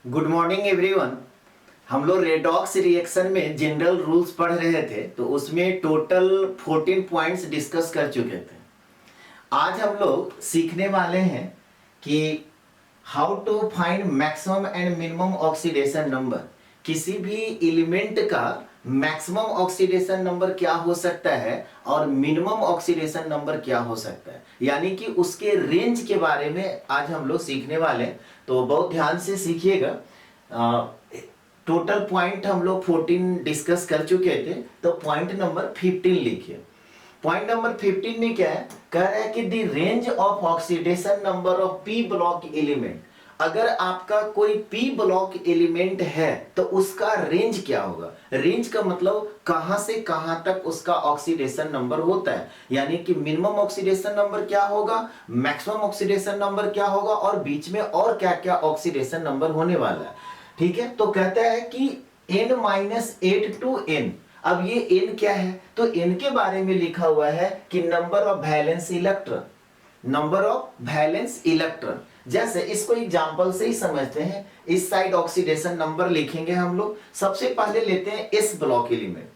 Good morning everyone. हम लोग redox reaction में जनरल रूल्स पढ़ रहे थे, तो उसमें टोटल 14 पॉइंट्स डिस्कस कर चुके थे। आज हम लोग सीखने वाले हैं कि how to find maximum and minimum oxidation number. किसी भी एलिमेंट का मैक्सिमम ऑक्सीडेशन नंबर क्या हो सकता है और मिनिमम ऑक्सीडेशन नंबर क्या हो सकता है, यानी कि उसके रेंज के बारे में आज हम लोग सीखने वाले हैं। तो बहुत ध्यान से सीखिएगा। टोटल पॉइंट हम लोग 14 डिस्कस कर चुके थे, तो पॉइंट नंबर 15 लिखिए। पॉइंट नंबर 15 में क्या है, कह रहा है कि the range of oxidation number of P block element. अगर आपका कोई पी ब्लॉक एलिमेंट है तो उसका रेंज क्या होगा। रेंज का मतलब कहां से कहां तक उसका ऑक्सीडेशन नंबर होता है, यानी कि मिनिमम ऑक्सीडेशन नंबर क्या होगा, मैक्सिमम ऑक्सीडेशन नंबर क्या होगा और बीच में और क्या क्या ऑक्सीडेशन नंबर होने वाला है। ठीक है, तो कहता है कि n-8 टू n। अब ये n क्या है, तो n के बारे में लिखा हुआ है कि number of valence electron, number of valence electron. जैसे इसको एग्जांपल से ही समझते हैं। इस साइड ऑक्सीडेशन नंबर लिखेंगे हम लोग। सबसे पहले लेते हैं एस ब्लॉक एलिमेंट।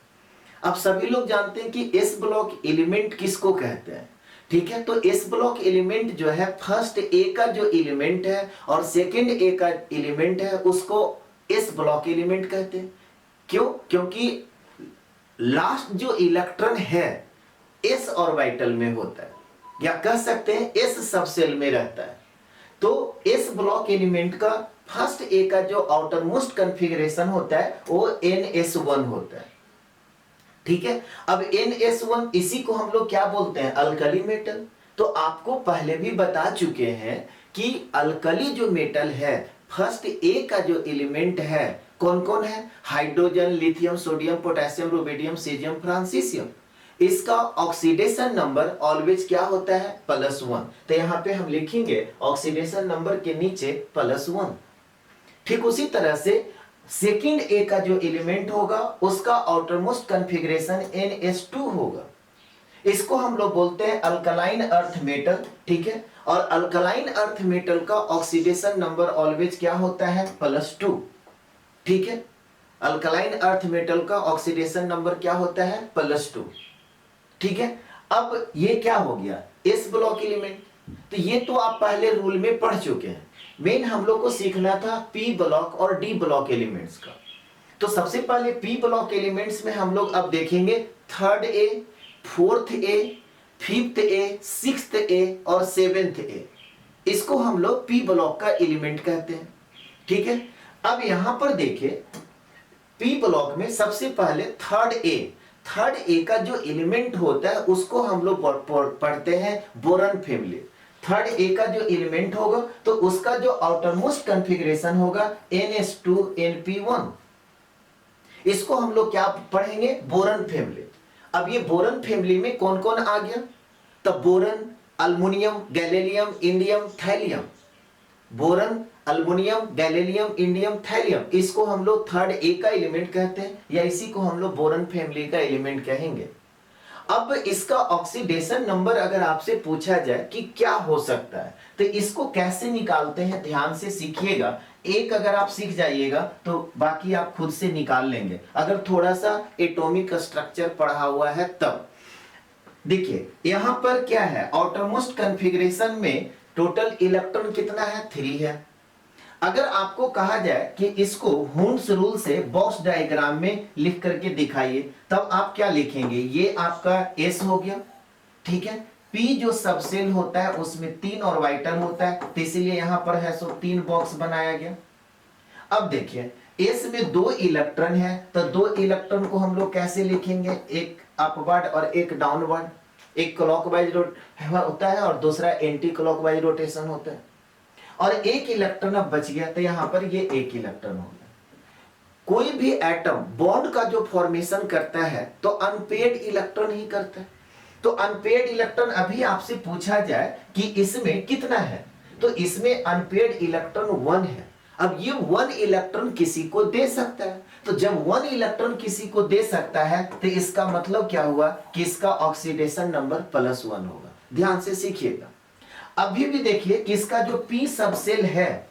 अब सभी लोग जानते हैं कि एस ब्लॉक एलिमेंट किसको कहते हैं। ठीक है, तो एस ब्लॉक एलिमेंट जो है फर्स्ट ए का जो एलिमेंट है और सेकंड ए का एलिमेंट है उसको एस ब्लॉक एलिमेंट कहते हैं। क्यों? क्योंकि लास्ट जो इलेक्ट्रॉन है एस ऑर्बिटल में होता है, या कह सकते हैं एस सबसेल में रहता है। तो एस ब्लॉक एलिमेंट का फर्स्ट ए का जो आउटर मोस्ट कॉन्फ़िगरेशन होता है वो NS1 होता है। ठीक है, अब NS1 इसी को हम लोग क्या बोलते हैं, अल्कली मेटल। तो आपको पहले भी बता चुके हैं कि अल्कली जो मेटल है फर्स्ट ए का जो एलिमेंट है कौन कौन है, hydrogen, lithium, sodium, potassium, rubidium, caesium, francium. इसका ऑक्सीडेशन नंबर ऑलवेज क्या होता है, +1। तो यहां पे हम लिखेंगे ऑक्सीडेशन नंबर के नीचे +1। ठीक उसी तरह से सेकंड ए का जो एलिमेंट होगा उसका आउटरमोस्ट कॉन्फ़िगरेशन NS2 होगा। इसको हम लोग बोलते हैं अल्कलाइन अर्थ मेटल। ठीक है, और अल्कलाइन अर्थ मेटल का ऑक्सीडेशन नंबर ऑलवेज क्या होता है, +2। ठीक है, अल्कलाइन अर्थ मेटल का ऑक्सीडेशन नंबर क्या होता है, +2। ठीक है, अब ये क्या हो गया, एस ब्लॉक एलिमेंट। तो ये तो आप पहले रूल में पढ़ चुके हैं। मेन हम लोग को सीखना था पी ब्लॉक और डी ब्लॉक एलिमेंट्स का। तो सबसे पहले पी ब्लॉक एलिमेंट्स में हम लोग अब देखेंगे third A, fourth A, fifth A, sixth A और सेवेंथ ए। इसको हम लोग पी ब्लॉक का एलिमेंट कहते हैं। ठीक है, अब यहां पर देखिए पी ब्लॉक में सबसे पहले थर्ड ए का जो एलिमेंट होता है उसको हम लोग पढ़ते हैं बोरन फैमिली। थर्ड ए का जो एलिमेंट होगा तो उसका जो आउटरमोस्ट कॉन्फ़िगरेशन होगा NS2NP1। इसको हम लोग क्या पढ़ेंगे, बोरन फैमिली। अब ये बोरन फैमिली में कौन कौन आ गया, तब boron, aluminium, gallium, indium, thallium. Boron, aluminium, gallium, indium, thallium, इसको हम लोग थर्ड ए का एलिमेंट कहते हैं, या इसी को हम लोग बोरन फैमिली का एलिमेंट कहेंगे। अब इसका ऑक्सीडेशन नंबर अगर आपसे पूछा जाए कि क्या हो सकता है, तो इसको कैसे निकालते हैं ध्यान से सीखिएगा। एक अगर आप सीख जाइएगा तो बाकी आप खुद से निकाल लेंगे, अगर थोड़ा सा एटॉमिक स्ट्रक्चर पढ़ा हुआ है तब। देखिए यहां पर क्या है, आउटरमोस्ट कॉन्फ़िगरेशन में टोटल इलेक्ट्रॉन कितना है, 3 है। अगर आपको कहा जाए कि इसको हुंड्स रूल से बॉक्स डायग्राम में लिख करके दिखाइए, तब आप क्या लिखेंगे, ये आपका एस हो गया। ठीक है, पी जो सबसेल होता है उसमें 3 ऑर्बिटल होता है, तो इसीलिए यहां पर है सो 3 बॉक्स बनाया गया। अब देखिए एस में 2 इलेक्ट्रॉन है, तो 2 इलेक्ट्रॉन को हम लोग कैसे लिखेंगे, एक अपवर्ड और एक डाउनवर्ड। एक क्लॉकवाइज होता है और दूसरा एंटी क्लॉकवाइज रोटेशन होता है। और एक इलेक्ट्रॉन अब बच गया, तो यहां पर ये एक इलेक्ट्रॉन हो गया। कोई भी एटम बॉन्ड का जो फॉर्मेशन करता है तो अनपेयर्ड इलेक्ट्रॉन ही करता है। तो अनपेयर्ड इलेक्ट्रॉन अभी आपसे पूछा जाए कि इसमें कितना है, तो इसमें अनपेयर्ड इलेक्ट्रॉन 1 है। अब ये 1 इलेक्ट्रॉन किसी को दे सकता है, तो जब 1 इलेक्ट्रॉन किसी को दे सकता है तो इसका मतलब क्या हुआ कि इसका ऑक्सीडेशन नंबर +1 होगा। ध्यान से सीखिएगा। अभी भी देखिए कि इसका जो पी सबसेल है,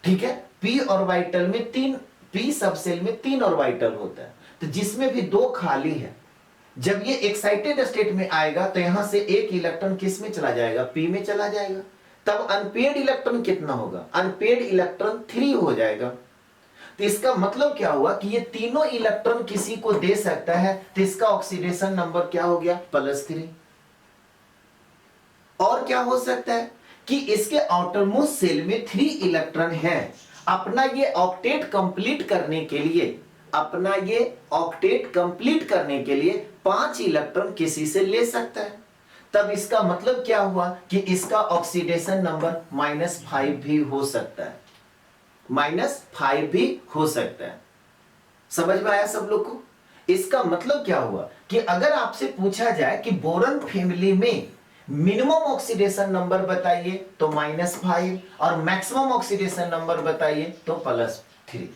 ठीक है, p ऑर्बिटल में तीन, p सबसेल में 3 ऑर्बिटल होता है, तो जिसमें भी 2 खाली है, जब ये एक्साइटेड स्टेट में आएगा तो यहां से एक इलेक्ट्रॉन किस में चला जाएगा, p में चला जाएगा। तब अनपेड इलेक्ट्रॉन कितना होगा, अनपेड इलेक्ट्रॉन 3 हो जाएगा। तो इसका मतलब क्या हुआ कि ये तीनों इलेक्ट्रॉन किसी को दे सकता है, तो इसका ऑक्सीडेशन नंबर क्या हो गया, +3। और क्या हो सकता है कि इसके आउटरमोस्ट सेल में 3 इलेक्ट्रॉन है, अपना ये ऑक्टेट कंप्लीट करने के लिए, अपना ये ऑक्टेट कंप्लीट करने के लिए 5 इलेक्ट्रॉन किसी से ले सकता है। तब इसका मतलब क्या हुआ कि इसका ऑक्सीडेशन नंबर -5 भी हो सकता है, -5 भी हो सकता है। समझ में आया सब लोग को? इसका मतलब क्या हुआ कि अगर आपसे पूछा जाए कि बोरॉन फैमिली में मिनिमम ऑक्सीडेशन नंबर बताइए तो -5, और मैक्सिमम ऑक्सीडेशन नंबर बताइए तो +3।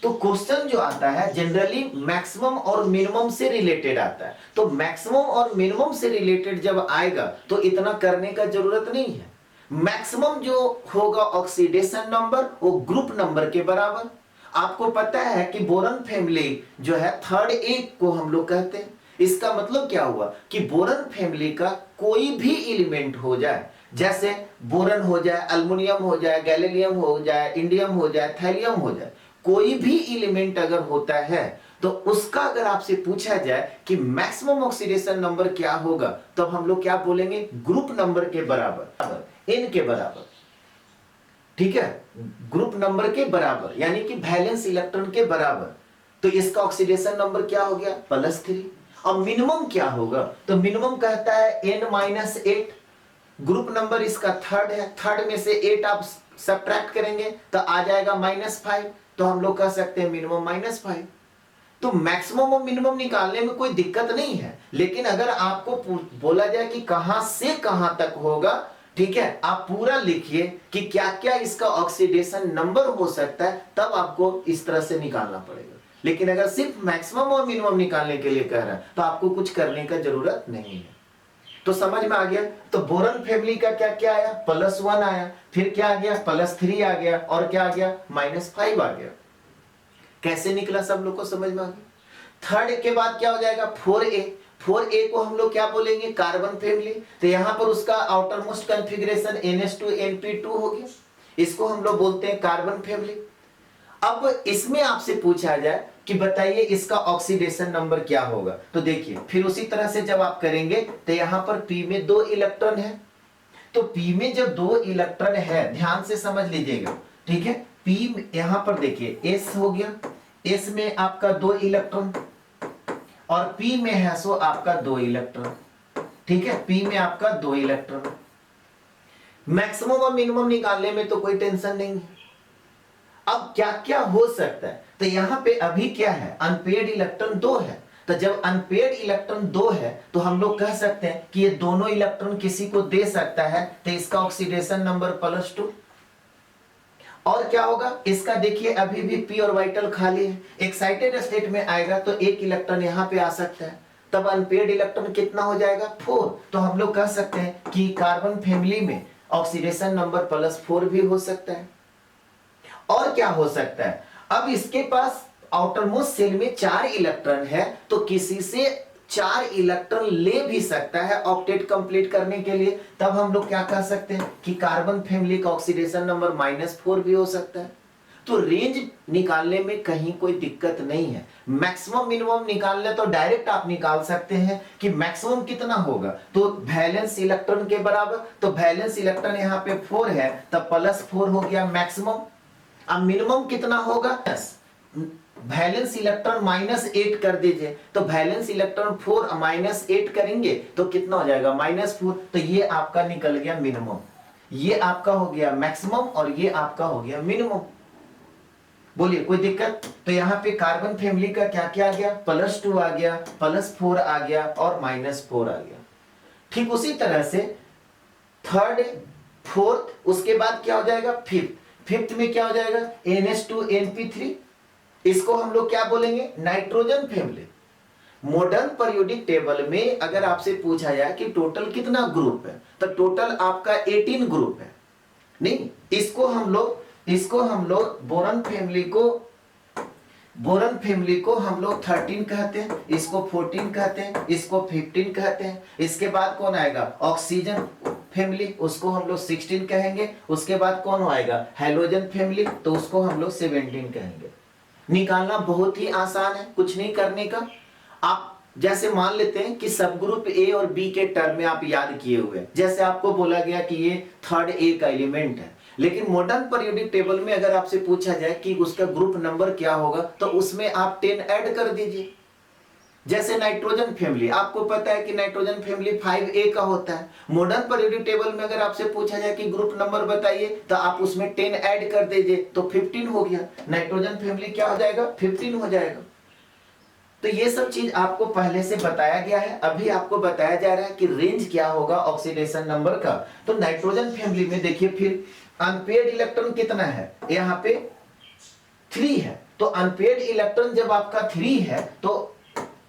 तो क्वेश्चन जो आता है जनरली मैक्सिमम और मिनिमम से रिलेटेड आता है, तो मैक्सिमम और मिनिमम से रिलेटेड जब आएगा तो इतना करने का जरूरत नहीं है। मैक्सिमम जो होगा ऑक्सीडेशन नंबर वो ग्रुप नंबर के बराबर। आपको पता है कि बोरॉन फैमिली जो है थर्ड ए को हम लोग कहते हैं। इसका मतलब क्या हुआ कि बोरॉन फैमिली का कोई भी एलिमेंट हो जाए, जैसे बोरॉन हो जाए, अल्युमिनियम हो जाए, गैलीलियम हो जाए, इंडियम हो जाए, थैलियम हो जाए, कोई भी एलिमेंट अगर होता है तो उसका अगर आपसे पूछा जाए कि मैक्सिमम ऑक्सीडेशन नंबर क्या होगा, तब हम लोग क्या बोलेंगे, ग्रुप नंबर के बराबर, n के बराबर। ठीक है, ग्रुप नंबर के बराबर यानी कि वैलेंस इलेक्ट्रॉन के बराबर। तो इसका ऑक्सीडेशन नंबर क्या हो गया, +3। अब मिनिमम क्या होगा, तो मिनिमम कहता है n-8, ग्रुप नंबर इसका थर्ड है, थर्ड में से 8 आप सब्ट्रैक्ट करेंगे तो आ जाएगा -5, तो हम लोग कह सकते हैं मिनिमम -5। तो मैक्सिमम और मिनिमम निकालने में कोई दिक्कत नहीं है, लेकिन अगर आपको बोला जाए कि कहां से कहां तक होगा, ठीक है, आप पूरा लिखिए कि क्या क्या इसका ऑक्सीडेशन नंबर हो सकता है, तब आपको इस तरह से निकालना पड़ेगा। लेकिन अगर सिर्फ मैक्सिमम और मिनिमम निकालने के लिए कह रहा है तो आपको कुछ करने का जरूरत नहीं है। तो समझ में आ गया। तो बोरॉन फैमिली का क्या क्या आया, +1 आया, फिर क्या आ गया, +3 आ गया, और क्या आ गया, -5 आ गया। कैसे निकला सब लोग को समझ में आ गया। थर्ड के बाद क्या हो जाएगा, 4a। 4a को हम लोग क्या बोलेंगे, कार्बन फैमिली। तो यहां पर उसका आउटर मोस्ट कॉन्फ़िगरेशन NH2 हो गया, इसको हम लोग बोलते हैं कार्बन फैमिली। अब इसमें आपसे पूछा जाए कि बताइए इसका ऑक्सीडेशन नंबर क्या होगा, तो देखिए फिर उसी तरह से जब आप करेंगे तो यहां पर p में 2 इलेक्ट्रॉन है, तो p में जब 2 इलेक्ट्रॉन है, ध्यान से समझ लीजिएगा, ठीक है। p यहां पर देखिए s हो गया, s में आपका 2 इलेक्ट्रॉन, और p में है सो आपका 2 इलेक्ट्रॉन, ठीक है, p में आपका 2 इलेक्ट्रॉन। मैक्सिमम और मिनिमम निकालने में तो कोई टेंशन नहीं है। अब क्या क्या हो सकता है, तो यहां पे अभी क्या है, अनपेड इलेक्ट्रॉन 2 है, तो जब अनपेड इलेक्ट्रॉन 2 है तो हम लोग कह सकते हैं कि ये दोनों इलेक्ट्रॉन किसी को दे सकता है, तो इसका ऑक्सीडेशन नंबर +2। और क्या होगा, इसका देखिए अभी भी p ऑर्बिटल खाली है, एक्साइटेड स्टेट में आएगा तो एक इलेक्ट्रॉन यहां पे आ सकता है, तब अनपेड इलेक्ट्रॉन कितना हो जाएगा, 4। तो हम लोग कह सकते हैं कि कार्बन फैमिली में ऑक्सीडेशन नंबर +4 भी हो सकता है। और क्या हो सकता है, अब इसके पास आउटर मोस्ट सेल में 4 इलेक्ट्रॉन है, तो किसी से 4 इलेक्ट्रॉन ले भी सकता है ऑक्टेट कंप्लीट करने के लिए, तब हम लोग क्या कह सकते हैं कि कार्बन फैमिली का ऑक्सीडेशन नंबर -4 भी हो सकता है। तो रेंज निकालने में कहीं कोई दिक्कत नहीं है। मैक्सिमम मिनिमम निकालने तो डायरेक्ट आप निकाल सकते हैं कि मैक्सिमम कितना होगा, तो वैलेंस इलेक्ट्रॉन के बराबर, तो वैलेंस इलेक्ट्रॉन यहाँ पे 4 है, तब +4 हो गया मैक्सिमम। अब मिनिमम कितना होगा, वैलेंस इलेक्ट्रॉन -8 कर दीजिए, तो वैलेंस इलेक्ट्रॉन 4 -8 करेंगे तो कितना हो जाएगा, -4। तो ये आपका निकल गया मिनिमम, ये आपका हो गया मैक्सिमम, और ये आपका हो गया मिनिमम। बोलिए कोई दिक्कत। तो यहाँ पे कार्बन फैमिली का क्या क्या आ गया, +2 आ गया, +4 आ गया, और -4 आ गया। ठीक उसी तरह से थर्ड, फोर्थ, उसके बाद क्या हो जाएगा, फिफ्थ। फिफ्थ में क्या हो जाएगा, NH2NP3, इसको हम लोग क्या बोलेंगे, nitrogen family. Modern periodic table में अगर आपसे पूछा जाए कि टोटल कितना ग्रुप है, तो टोटल आपका 18 ग्रुप है, नहीं इसको हम लोग बोरन फैमिली को हम लोग 13 कहते हैं, इसको 14 कहते हैं, इसको 15 कहते हैं। इसके बाद कौन आएगा? ऑक्सीजन फैमिली, उसको हम लोग 16 कहेंगे। उसके बाद कौन आएगा? हैलोजन फैमिली, तो उसको हम लोग 17 कहेंगे। निकालना बहुत ही आसान है, कुछ नहीं करने का। आप जैसे मान लेते हैं कि सब ग्रुप ए और बी के टर्म में आप याद किए हुए, जैसे आपको बोला गया कि ये थर्ड ए का एलिमेंट है, लेकिन मॉडर्न पीरियोडिक टेबल में अगर आपसे पूछा जाए कि उसका ग्रुप नंबर क्या होगा, तो उसमें आप 10 ऐड कर दीजिए। जैसे नाइट्रोजन फैमिली, आपको पता है कि नाइट्रोजन फैमिली 5A का होता है। मॉडर्न पीरियोडिक टेबल में अगर आपसे पूछा जाए कि ग्रुप नंबर बताइए, तो आप उसमें 10 ऐड कर दीजिए, तो 15 हो गया। नाइट्रोजन फैमिली क्या हो जाएगा? 15 हो जाएगा। तो ये सब चीज आपको पहले से बताया गया है। अभी आपको बताया जा रहा है कि रेंज क्या होगा ऑक्सीडेशन नंबर का। तो नाइट्रोजन फैमिली में देखिए, फिर अनपेयर्ड इलेक्ट्रॉन कितना है? यहाँ पे 3 है। तो अनपेयर्ड इलेक्ट्रॉन जब आपका 3 है, तो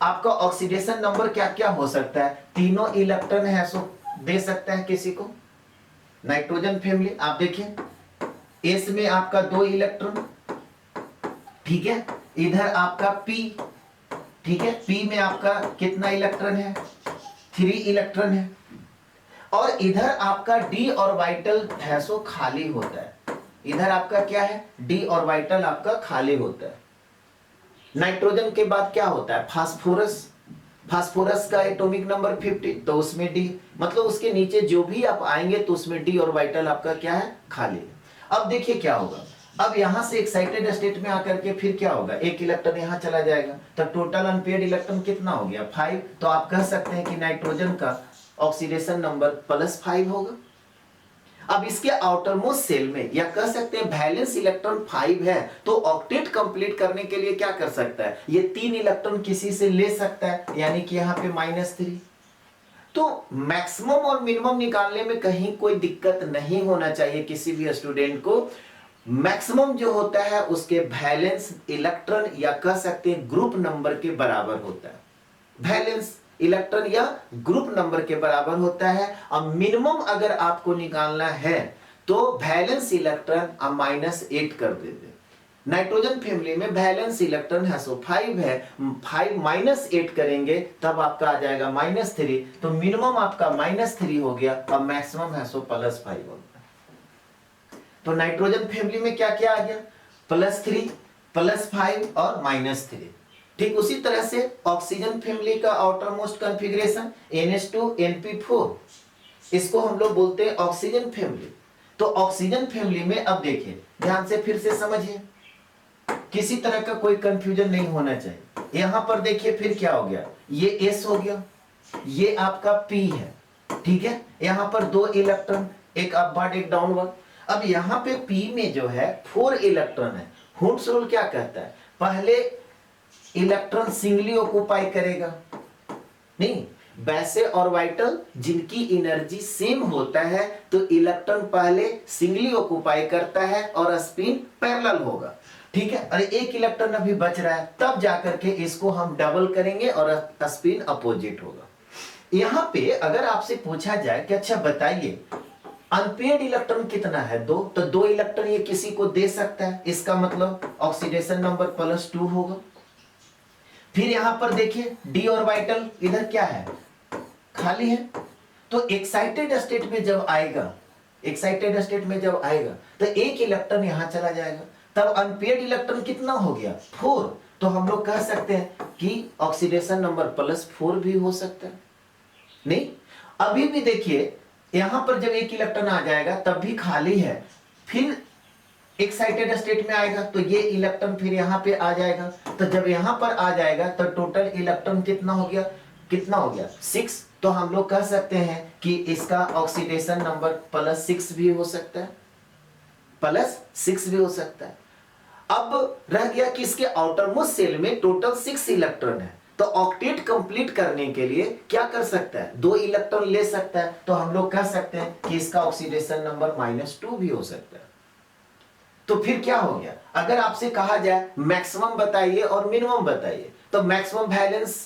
आपका ऑक्सीडेशन नंबर क्या क्या हो सकता है? तीनों इलेक्ट्रॉन है सो दे सकता है किसी को। नाइट्रोजन फैमिली आप देखिए, एस में आपका 2 इलेक्ट्रॉन, ठीक है। इधर आपका पी, ठीक है, पी में आपका कितना इलेक्ट्रॉन है? 3 इलेक्ट्रॉन है। और इधर आपका डी ऑर्बिटल है सो खाली होता है। इधर आपका क्या है? डी ऑर्बिटल आपका खाली होता है। नाइट्रोजन के बाद क्या होता है? फास्फोरस। फास्फोरस का एटॉमिक नंबर 50, तो उसमें डी, मतलब उसके नीचे जो भी आप आएंगे तो उसमें डी ऑर्बिटल आपका क्या है? खाली है। अब देखिए क्या होगा, अब यहां से एक्साइटेड स्टेट में आकर के फिर क्या होगा? एक इलेक्ट्रॉन यहां चला जाएगा, तो टोटल अनपेयर्ड इलेक्ट्रॉन कितना हो गया? 5। तो आप कह सकते हैं कि नाइट्रोजन का ऑक्सीडेशन नंबर +5 होगा। अब इसके आउटर मोस्ट सेल में, या कह सकते हैं वैलेंस इलेक्ट्रॉन 5 है, तो ऑक्टेट कंप्लीट करने के लिए क्या कर सकता है? ये 3 इलेक्ट्रॉन किसी से ले सकता है, यानी कि यहाँ पे -3। तो मैक्सिमम और मिनिमम निकालने में कहीं कोई दिक्कत नहीं होना चाहिए किसी भी स्टूडेंट को। मैक्सिमम जो होता है उसके वैलेंस इलेक्ट्रॉन, या कह सकते हैं ग्रुप नंबर के बराबर होता है। वैलेंस इलेक्ट्रॉन या ग्रुप नंबर के बराबर होता है। अब मिनिमम अगर आपको निकालना है तो वैलेंस इलेक्ट्रॉन आप -8 कर देते। नाइट्रोजन फैमिली में वैलेंस इलेक्ट्रॉन है सो 5 है, 5 -8 करेंगे तब आपका आ जाएगा -3। तो मिनिमम आपका -3 हो गया, अब मैक्सिमम है सो +5 हो गया। तो नाइट्रोजन फैमिली में क्या क्या आ गया? +3, +5 और -3। ठीक उसी तरह से ऑक्सीजन फैमिली का आउटर मोस्ट कॉन्फ़िगरेशन NH2NP4, इसको हम लोग बोलते हैं ऑक्सीजन फैमिली। तो ऑक्सीजन फैमिली में अब देखिए, ध्यान से फिर से समझिए, किसी तरह का कोई कंफ्यूजन नहीं होना चाहिए। यहां पर देखिए फिर क्या हो गया? ये S हो गया, ये आपका P है, ठीक है। यहां पर 2 इलेक्ट्रॉन, एक अपवर्ड एक डाउनवर्ड। अब यहाँ पे P में जो है 4 इलेक्ट्रॉन है। हुड्स रूल क्या कहता है? पहले इलेक्ट्रॉन सिंगली ऑक्युपाई करेगा, नहीं वैसे ऑर्बिटल जिनकी एनर्जी सेम होता है तो इलेक्ट्रॉन पहले सिंगली ऑक्युपाई करता है और स्पिन पैरेलल होगा, ठीक है। और एक इलेक्ट्रॉन अभी बच रहा है, तब जाकर के इसको हम डबल करेंगे और स्पिन अपोजिट होगा। यहां पे अगर आपसे पूछा जाए कि अच्छा बताइए अनपेयर्ड इलेक्ट्रॉन कितना है? 2, तो 2 इलेक्ट्रॉन ये किसी को दे सकता है, इसका मतलब ऑक्सीडेशन नंबर +2 होगा। फिर यहां पर देखिए डी ऑर्बिटल इधर क्या है? खाली है। तो एक्साइटेड स्टेट में जब आएगा, एक्साइटेड स्टेट में जब आएगा तो एक इलेक्ट्रॉन यहां चला जाएगा, तब अनपेयर्ड इलेक्ट्रॉन कितना हो गया? 4। तो हम लोग कह सकते हैं कि ऑक्सीडेशन नंबर +4 भी हो सकता है। नहीं, अभी भी देखिए यहां पर जब एक इलेक्ट्रॉन आ जाएगा तब भी खाली है, फिर एक्साइटेड स्टेट में आएगा तो ये इलेक्ट्रॉन फिर यहां पे आ जाएगा। तो जब यहां पर आ जाएगा तो टोटल इलेक्ट्रॉन कितना हो गया? कितना हो गया? 6। तो हम लोग कह सकते हैं कि इसका ऑक्सीडेशन नंबर +6 भी हो सकता है, +6 भी हो सकता है। अब रह गया कि इसके आउटर मोस्ट शेल में टोटल 6 इलेक्ट्रॉन है, तो ऑक्टेट कंप्लीट करने के लिए क्या कर सकता है? 2 इलेक्ट्रॉन ले सकता है। तो हम लोग कह सकते हैं कि इसका ऑक्सीडेशन नंबर -2 भी हो सकता है। तो फिर क्या हो गया? अगर आपसे कहा जाए मैक्सिमम बताइए और मिनिमम बताइए, तो मैक्सिमम वैलेंस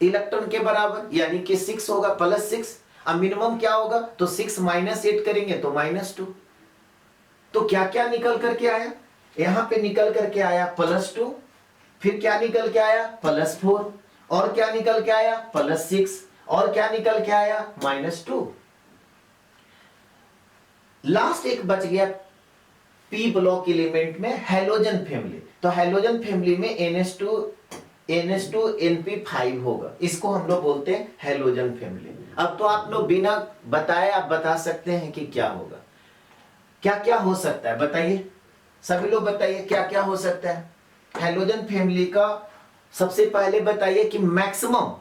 इलेक्ट्रॉन के बराबर यानी कि 6 होगा, +6। अब मिनिमम क्या होगा? तो 6 -8 करेंगे तो -2। तो क्या क्या निकल करके आया, यहां पे निकल करके आया +2, फिर क्या निकल के आया +4, और क्या निकल के आया +6, और क्या निकल के आया -2। लास्ट एक बच गया पी ब्लॉक एलिमेंट में हैलोजन फैमिली। तो हैलोजन फैमिली में NH2 NP5 होगा, इसको हम लोग बोलते हैं हैलोजन फैमिली। अब तो आप लोग बिना बताए आप बता सकते हैं कि क्या होगा, क्या क्या हो सकता है, बताइए सभी लोग, बताइए क्या क्या हो सकता है हैलोजन फैमिली का। सबसे पहले बताइए कि मैक्सिमम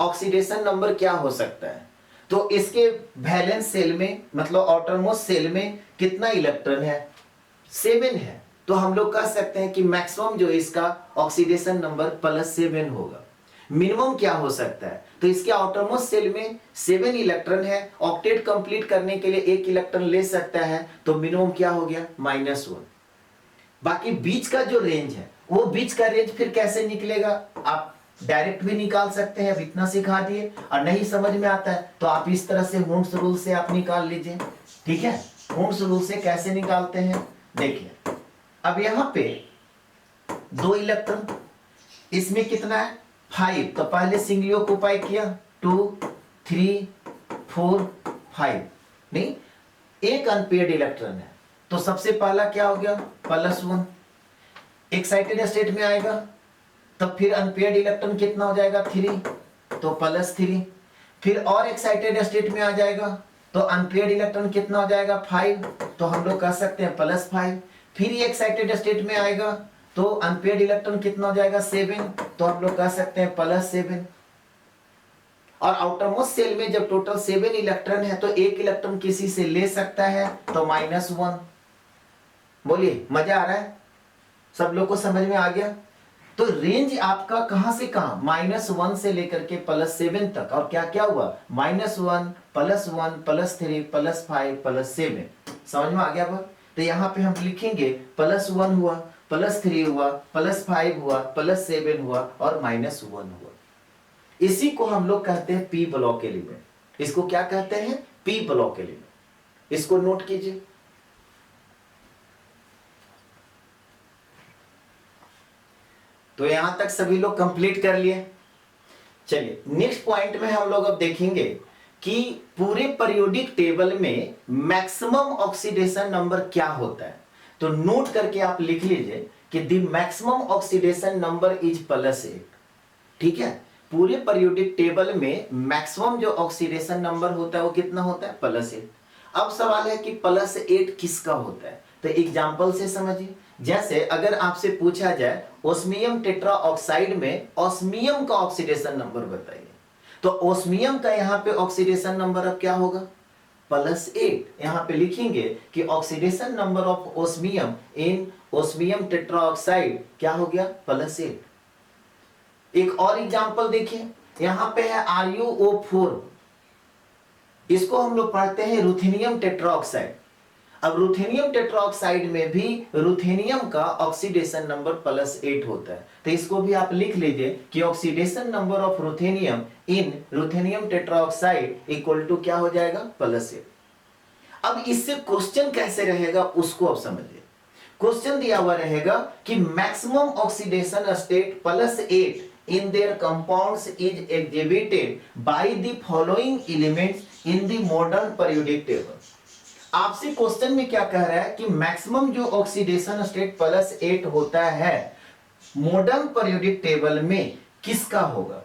ऑक्सीडेशन नंबर क्या हो सकता है। तो इसके वैलेंस सेल में, मतलब आउटरमोस्ट सेल में कितना इलेक्ट्रॉन है, 7 है। तो हम लोग कह सकते हैं कि मैक्सिमम जो इसका ऑक्सीडेशन नंबर +7 होगा। मिनिमम क्या हो सकता है, तो इसके आउटरमोस्ट सेल में 7 इलेक्ट्रॉन है, ऑक्टेट कंप्लीट करने के लिए 1 इलेक्ट्रॉन ले सकता है, तो मिनिमम क्या हो गया -1। बाकी बीच का जो रेंज है, वो बीच का रेंज फिर कैसे निकलेगा, आप डायरेक्ट भी निकाल सकते हैं, अब इतना सिखा दिए। और नहीं समझ में आता है तो आप इस तरह से हुंड्स रूल से आप निकाल लीजिए, ठीक है। हुंड्स रूल से कैसे निकालते हैं, देखिए अब यहां पे 2 इलेक्ट्रॉन, इसमें कितना है 5, तो पहले सिंगली ऑक्युपाई किया 2 3 4 5, नहीं, एक अनपेयर्ड इलेक्ट्रॉन है, तो सबसे पहला क्या हो गया +1, एक्साइटेड स्टेट में आएगा, तब फिर अनपेयर्ड इलेक्ट्रॉन कितना हो जाएगा 3, तो +3, फिर और एक्साइटेड स्टेट में आ जाएगा, तो अनपेयर्ड इलेक्ट्रॉन कितना हो जाएगा 5, तो हम लोग कह सकते हैं +5, फिर ये एक्साइटेड स्टेट में आएगा, तो अनपेयर्ड इलेक्ट्रॉन कितना हो जाएगा 7, तो हम लोग कह सकते हैं +7। और आउटरमोस्ट सेल में जब टोटल 7 इलेक्ट्रॉन है, तो एक इलेक्ट्रॉन किसी से ले सकता है, तो -1। बोलिए मजा आ रहा है, सब लोग को समझ में आ गया। तो रेंज आपका कहां से कहां, -1 से लेकर के +7 तक, और क्या क्या हुआ -1 +1 +3 +5 +7, समझ में आ गया बात। तो यहां पे हम लिखेंगे +1 हुआ, +3 हुआ, +5 हुआ, +7 हुआ और -1 हुआ। इसी को हम लोग कहते हैं पी ब्लॉक एलिमेंट। इसको क्या कहते हैं, पी ब्लॉक एलिमेंट। इसको नोट कीजिए। तो यहां तक सभी लोग कंप्लीट कर लिए। चलिए नेक्स्ट पॉइंट में हम लोग अब देखेंगे कि पूरे पीरियोडिक टेबल में मैक्सिमम ऑक्सीडेशन नंबर क्या होता है। तो नोट करके आप लिख लीजिए कि the maximum oxidation number is +8, ठीक है। पूरे पीरियोडिक टेबल में मैक्सिमम जो ऑक्सीडेशन नंबर होता है वो कितना होता है +8। अब सवाल है कि +8 किसका होता है, तो एग्जांपल से समझिए। जैसे अगर आपसे पूछा जाए ओस्मियम टेट्राऑक्साइड में ऑस्मियम का ऑक्सीडेशन नंबर बताइए, तो ओस्मियम का यहां पे ऑक्सीडेशन नंबर अब क्या होगा +8। यहां पे लिखेंगे कि oxidation number of osmium in osmium tetroxide क्या हो गया +8। एक और एग्जांपल देखिए, यहां पे है RuO4, इसको हम लोग पढ़ते हैं रुथेनियम टेट्राऑक्साइड। अब रुथेनियम टेट्राऑक्साइड में भी रुथेनियम का ऑक्सीडेशन नंबर +8 होता है, तो इसको भी आप लिख लीजिए कि oxidation number of ruthenium in ruthenium tetroxide equal to क्या हो जाएगा +8। अब इससे क्वेश्चन कैसे रहेगा उसको अब समझिए। क्वेश्चन दिया हुआ रहेगा कि maximum oxidation state +8 in their compounds is exhibited by the following elements in the modern periodic table। आपसे क्वेश्चन में क्या कह रहा है कि मैक्सिमम जो ऑक्सीडेशन स्टेट +8 होता है मॉडर्न पीरियोडिक टेबल में किसका होगा।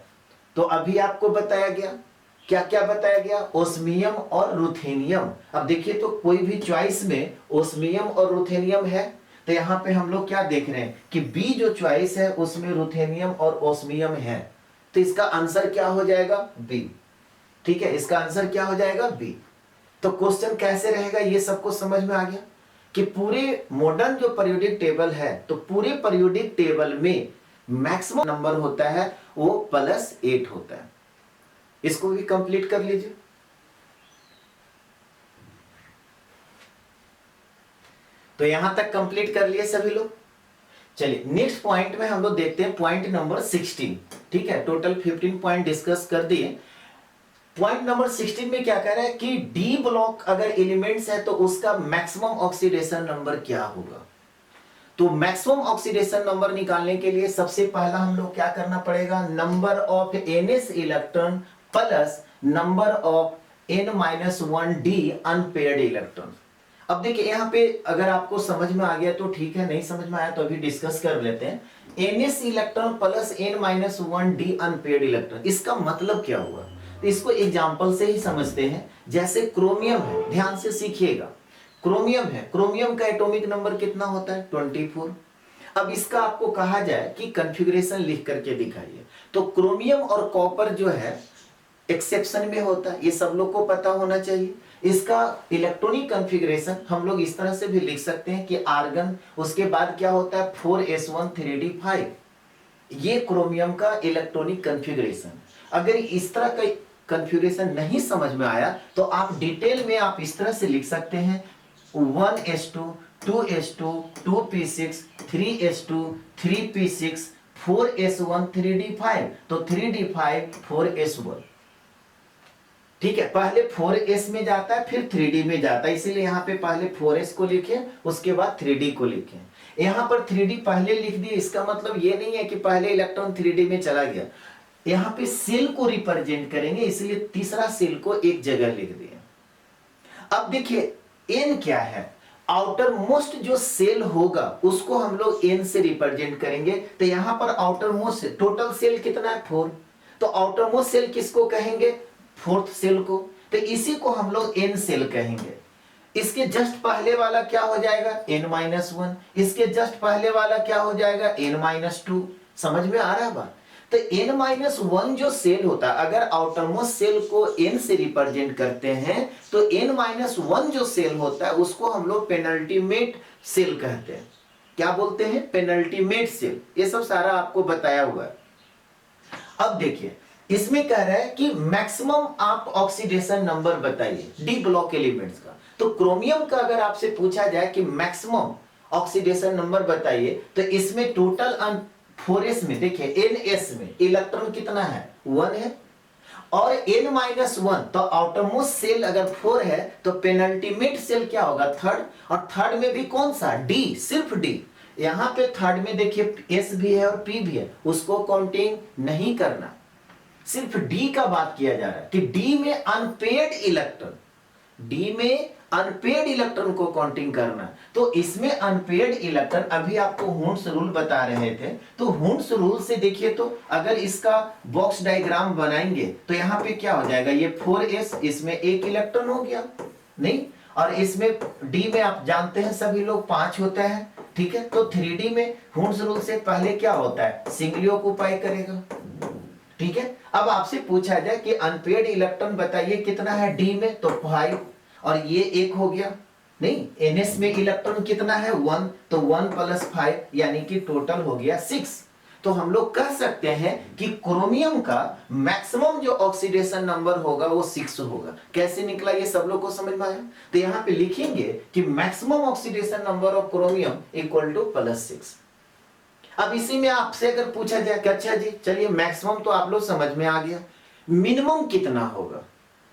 तो अभी आपको बताया गया, क्या क्या बताया गया, ओस्मियम और रुथेनियम। अब देखिए तो कोई भी चॉइस में ओस्मियम और रुथेनियम है, तो यहां पे हम लोग क्या देख रहे हैं कि बी जो चॉइस है उसमें रुथेनियम और ओस्मियम है, तो इसका आंसर क्या हो जाएगा बी, ठीक है, इसका आंसर क्या हो जाएगा बी। तो क्वेश्चन कैसे रहेगा ये सबको समझ में आ गया कि पूरे मॉडर्न जो पीरियोडिक टेबल है, तो पूरे पीरियोडिक टेबल में मैक्सिमम नंबर होता है वो +8 होता है। इसको भी कंप्लीट कर लीजिए। तो यहां तक कंप्लीट कर लिए सभी लोग। चलिए नेक्स्ट पॉइंट में हम लोग देखते हैं पॉइंट नंबर 16, ठीक है। टोटल 15 पॉइंट डिस्कस कर दिए। पॉइंट नंबर 16 में क्या कह रहा है कि डी ब्लॉक अगर एलिमेंट्स है तो उसका मैक्सिमम ऑक्सीडेशन नंबर क्या होगा। तो मैक्सिमम ऑक्सीडेशन नंबर निकालने के लिए सबसे पहला हम लोग क्या करना पड़ेगा, number of NS electron plus number of n-1 D unpaired electron. अब देखिए यहां पे अगर आपको समझ में आ गया तो ठीक है, नहीं समझ में आया तो अभी डिस्कस कर लेते हैं। NS electron plus n-1 D unpaired electron, इसका मतलब क्या हुआ, तो इसको एग्जांपल से ही समझते हैं। जैसे क्रोमियम है, ध्यान से सीखिएगा, क्रोमियम है, क्रोमियम का एटॉमिक नंबर कितना होता है 24। अब इसका आपको कहा जाए कि कॉन्फ़िगरेशन लिख करके दिखाइए, तो क्रोमियम और कॉपर जो है एक्सेप्शन में होता है, ये सब लोग को पता होना चाहिए। इसका इलेक्ट्रॉनिक कॉन्फ़िगरेशन हम लोग इस तरह से भी लिख सकते हैं कि आर्गन, उसके बाद क्या होता है 4s1 3d5, ये क्रोमियम का इलेक्ट्रॉनिक कॉन्फ़िगरेशन। अगर इस तरह का कॉन्फ़िगरेशन नहीं समझ में आया तो आप डिटेल में आप इस तरह से लिख सकते हैं 1s2 2s2 2p6 3s2 3p6 4s1 3d5, तो 3d5 4s1, ठीक है। पहले 4s में जाता है फिर 3d में जाता है, इसीलिए यहां पे पहले 4s को लिखे उसके बाद 3d को लिखे। यहां पर 3d पहले लिख दिए, इसका मतलब ये नहीं है कि पहले इलेक्ट्रॉन 3d में चला गया, यहां पे सेल को रिप्रेजेंट करेंगे, इसलिए तीसरा सेल को एक जगह लिख दिए। अब देखिए n क्या है, आउटर मोस्ट जो सेल होगा उसको हम लोग n से रिप्रेजेंट करेंगे। तो यहां पर आउटर मोस्ट टोटल सेल कितना है 4, तो आउटर मोस्ट सेल किसको कहेंगे, फोर्थ सेल को, तो इसी को हम लोग n सेल कहेंगे। इसके जस्ट पहले वाला क्या हो जाएगा n-1, इसके जस्ट पहले वाला क्या हो जाएगा n-2। समझ में आ रहा है बात। तो n-1 जो सेल होता है, अगर आउटर मोस्ट सेल को n से रिप्रेजेंट करते हैं तो n-1 जो सेल होता है उसको हम लोग पेनल्टीमेट सेल कहते हैं। क्या बोलते हैं, पेनल्टीमेट सेल। ये सब सारा आपको बताया हुआ है। अब देखिए इसमें कह रहा है कि मैक्सिमम आप ऑक्सीडेशन नंबर बताइए डी ब्लॉक एलिमेंट्स का। तो क्रोमियम का अगर आपसे पूछा जाए कि मैक्सिमम ऑक्सीडेशन नंबर बताइए, तो इसमें टोटल 4s में देखिए ns में इलेक्ट्रॉन कितना है 1 है, और n-1 तो आउटर मोस्ट सेल अगर 4 है तो पेनल्टीमेट सेल क्या होगा थर्ड, और थर्ड में भी कौन सा d, सिर्फ d। यहां पे थर्ड में देखिए s भी है और p भी है, उसको काउंटिंग नहीं करना, सिर्फ डी का बात किया जा रहा है कि डी में अनपेयर्ड इलेक्ट्रॉन, डी में अनपेयर्ड इलेक्ट्रॉन को काउंटिंग करना। तो इसमें अनपेयर्ड इलेक्ट्रॉन, अभी आपको हुंड्स रूल बता रहे थे, तो हुंड्स रूल से देखिए, तो अगर इसका बॉक्स डायग्राम बनाएंगे तो यहां पे क्या हो जाएगा, ये 4s, इसमें एक इलेक्ट्रॉन हो गया नहीं, और इसमें डी में आप जानते हैं सभी लोग 5 होता है, ठीक है। तो 3d में हुंड्स रूल से पहले क्या होता है, सिंगली ऑक्यूपाई करेगा, ठीक है। अब आपसे पूछा जाए कि अनपेयर्ड इलेक्ट्रॉन बताइए कितना है डी में, तो 5, और ये एक हो गया नहीं, ns में इलेक्ट्रॉन कितना है 1, तो 1 + 5 यानी कि टोटल हो गया 6। तो हम लोग कह सकते हैं कि क्रोमियम का मैक्सिमम जो ऑक्सीडेशन नंबर होगा वो 6 होगा। कैसे निकला ये सब लोग को समझ में आया। तो यहां पे लिखेंगे कि maximum oxidation number of chromium equal to +6। अब इसी में आपसे अगर पूछा जाए कि अच्छा जी चलिए मैक्सिमम तो आप लोग समझ में आ गया, मिनिमम कितना होगा,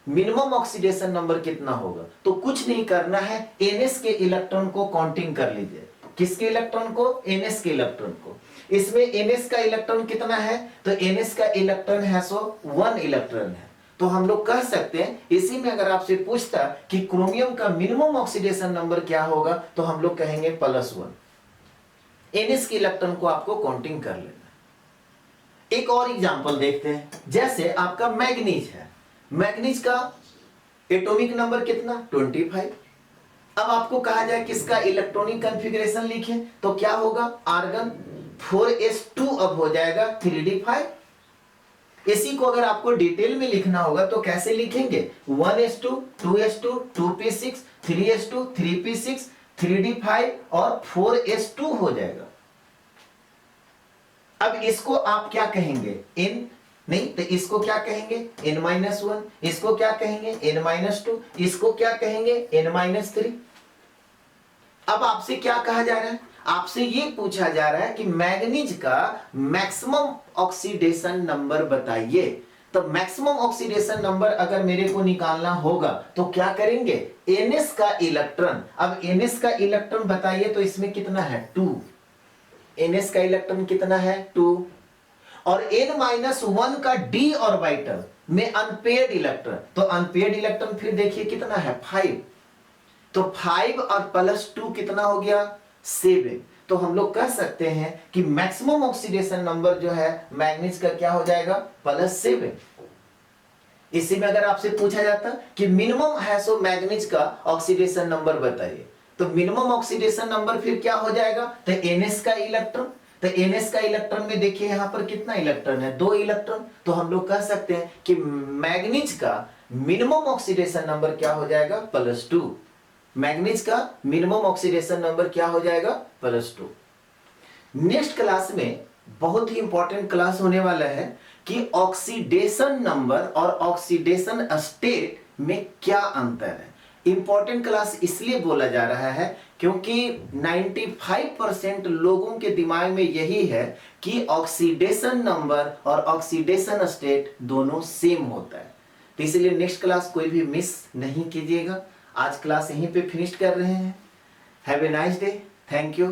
मिनिमम ऑक्सीडेशन नंबर कितना होगा, तो कुछ नहीं करना है, ns के इलेक्ट्रॉन को काउंटिंग कर लीजिए। किसके इलेक्ट्रॉन को, ns के इलेक्ट्रॉन को। इसमें ns का इलेक्ट्रॉन कितना है, तो ns का इलेक्ट्रॉन है 1 इलेक्ट्रॉन है। तो हम लोग कह सकते हैं, इसी में अगर आपसे पूछता कि क्रोमियम का मिनिमम ऑक्सीडेशन नंबर क्या होगा, तो हम लोग कहेंगे +1। ns के इलेक्ट्रॉन को आपको काउंटिंग कर लेना। एक और एग्जांपल देखते हैं, जैसे आपका मैग्नीज है, मैग्नीज का एटॉमिक नंबर कितना 25। अब आपको कहा जाए कि इसका इलेक्ट्रॉनिक कॉन्फ़िगरेशन लिखें, तो क्या होगा, आर्गन 4s2 अब हो जाएगा 3d5। इसी को अगर आपको डिटेल में लिखना होगा तो कैसे लिखेंगे, 1s2 2s2 2p6 3s2 3p6 3d5 और 4s2 हो जाएगा। अब इसको आप क्या कहेंगे, n नहीं, तो इसको क्या कहेंगे n-1, इसको क्या कहेंगे n-2, इसको क्या कहेंगे n-3। अब आपसे क्या कहा जा रहा है, आपसे ये पूछा जा रहा है कि मैग्नीज का मैक्सिमम ऑक्सीडेशन नंबर बताइए। तो मैक्सिमम ऑक्सीडेशन नंबर अगर मेरे को निकालना होगा तो क्या करेंगे, NS का इलेक्ट्रॉन, अब NS का इलेक्ट्रॉन बताइए तो इसमें कितना है 2, NS का इलेक्ट्रॉन कितना है 2, और N-1 का d ऑर्बिटल में अनपेयर्ड इलेक्ट्रॉन, तो अनपेयर्ड इलेक्ट्रॉन फिर देखिए कितना है 5, तो 5 और +2 कितना हो गया 7। तो हम लोग कह सकते हैं कि मैक्सिमम ऑक्सीडेशन नंबर जो है मैग्नीज का क्या हो जाएगा +7। इसी में अगर आपसे पूछा जाता कि मिनिमम हैसो मैग्नीज का ऑक्सीडेशन नंबर बताइए, तो मिनिमम ऑक्सीडेशन नंबर फिर क्या हो जाएगा, तो NS का इलेक्ट्रॉन, तो NS का इलेक्ट्रॉन में देखिए यहां पर कितना इलेक्ट्रॉन है 2 इलेक्ट्रॉन, तो हम लोग कह सकते हैं कि मैग्नीज का मिनिमम ऑक्सीडेशन नंबर क्या हो जाएगा +2, मैग्नीज का मिनिमम ऑक्सीडेशन नंबर क्या हो जाएगा +2। नेक्स्ट क्लास में बहुत ही इंपॉर्टेंट क्लास होने वाला है कि ऑक्सीडेशन नंबर और ऑक्सीडेशन स्टेट में क्या अंतर है। इंपॉर्टेंट क्लास इसलिए बोला जा रहा है क्योंकि 95% लोगों के दिमाग में यही है कि ऑक्सीडेशन नंबर और ऑक्सीडेशन स्टेट दोनों सेम होता है, तो इसलिए नेक्स्ट क्लास कोई भी मिस नहीं कीजिएगा। आज क्लास यहीं पे फिनिश कर रहे हैं। Have a nice day, thank you.